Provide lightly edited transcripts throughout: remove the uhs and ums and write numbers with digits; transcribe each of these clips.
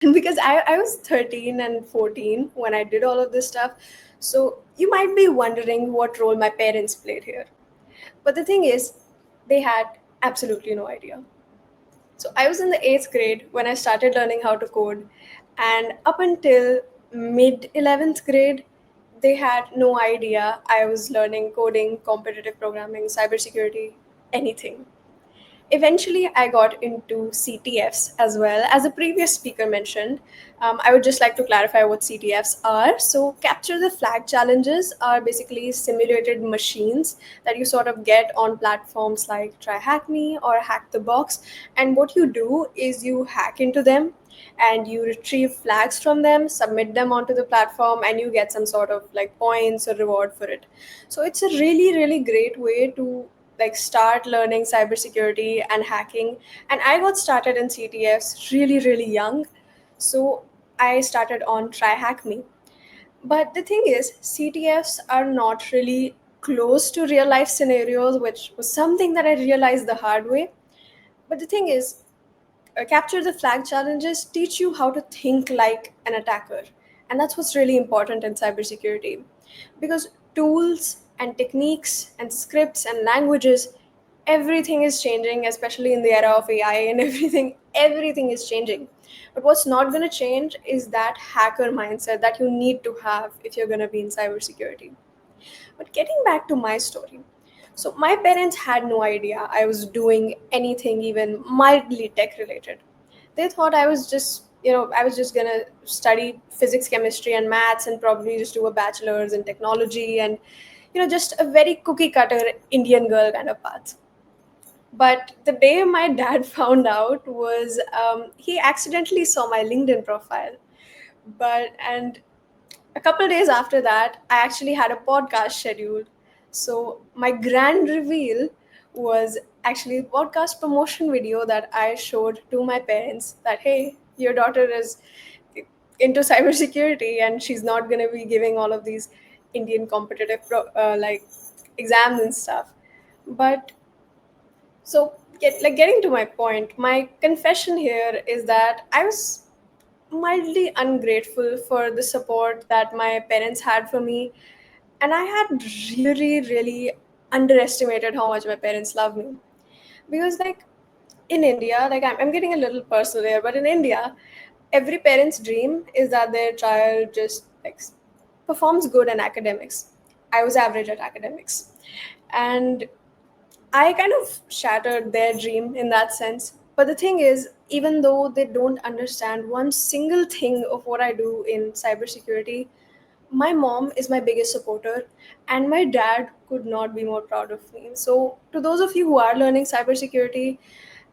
because I was 13 and 14 when I did all of this stuff. So you might be wondering what role my parents played here. But the thing is, they had absolutely no idea. So I was in the eighth grade when I started learning how to code, and up until mid 11th grade, they had no idea I was learning coding, competitive programming, cybersecurity, anything. Eventually, I got into CTFs as well. As the previous speaker mentioned, I would just like to clarify what CTFs are. So, capture the flag challenges are basically simulated machines that you sort of get on platforms like Try Hack Me or Hack the Box. And what you do is you hack into them and you retrieve flags from them, submit them onto the platform, and you get some sort of like points or reward for it. So it's a really, really great way to like start learning cybersecurity and hacking. And I got started in CTFs really, really young. So I started on Try Hack Me. But the thing is, CTFs are not really close to real life scenarios, which was something that I realized the hard way. But the thing is, capture the flag challenges teach you how to think like an attacker. And that's what's really important in cybersecurity. Because tools and techniques and scripts and languages, everything is changing, especially in the era of AI and everything is changing. But what's not going to change is that hacker mindset that you need to have if you're going to be in cybersecurity. But getting back to my story, so my parents had no idea I was doing anything even mildly tech related. They thought I was just gonna study physics, chemistry, and maths, and probably just do a bachelor's in technology, and just a very cookie cutter Indian girl kind of path. But the day my dad found out was he accidentally saw my LinkedIn profile. And a couple of days after that, I actually had a podcast scheduled. So my grand reveal was actually a podcast promotion video that I showed to my parents that, hey, your daughter is into cybersecurity and she's not going to be giving all of these Indian competitive like exams and stuff. But so getting to my point, my confession here is that I was mildly ungrateful for the support that my parents had for me. And I had really, really underestimated how much my parents love me. Because, like, in India, like, I'm getting a little personal here, but in India, every parent's dream is that their child just, like, performs good in academics. I was average at academics. And I kind of shattered their dream in that sense. But the thing is, even though they don't understand one single thing of what I do in cybersecurity, my mom is my biggest supporter, and my dad could not be more proud of me. So, to those of you who are learning cybersecurity,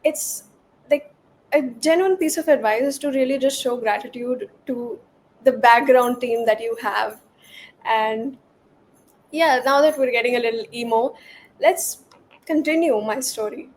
it's like a genuine piece of advice is to really just show gratitude to the background team that you have. And yeah, now that we're getting a little emo, let's continue my story.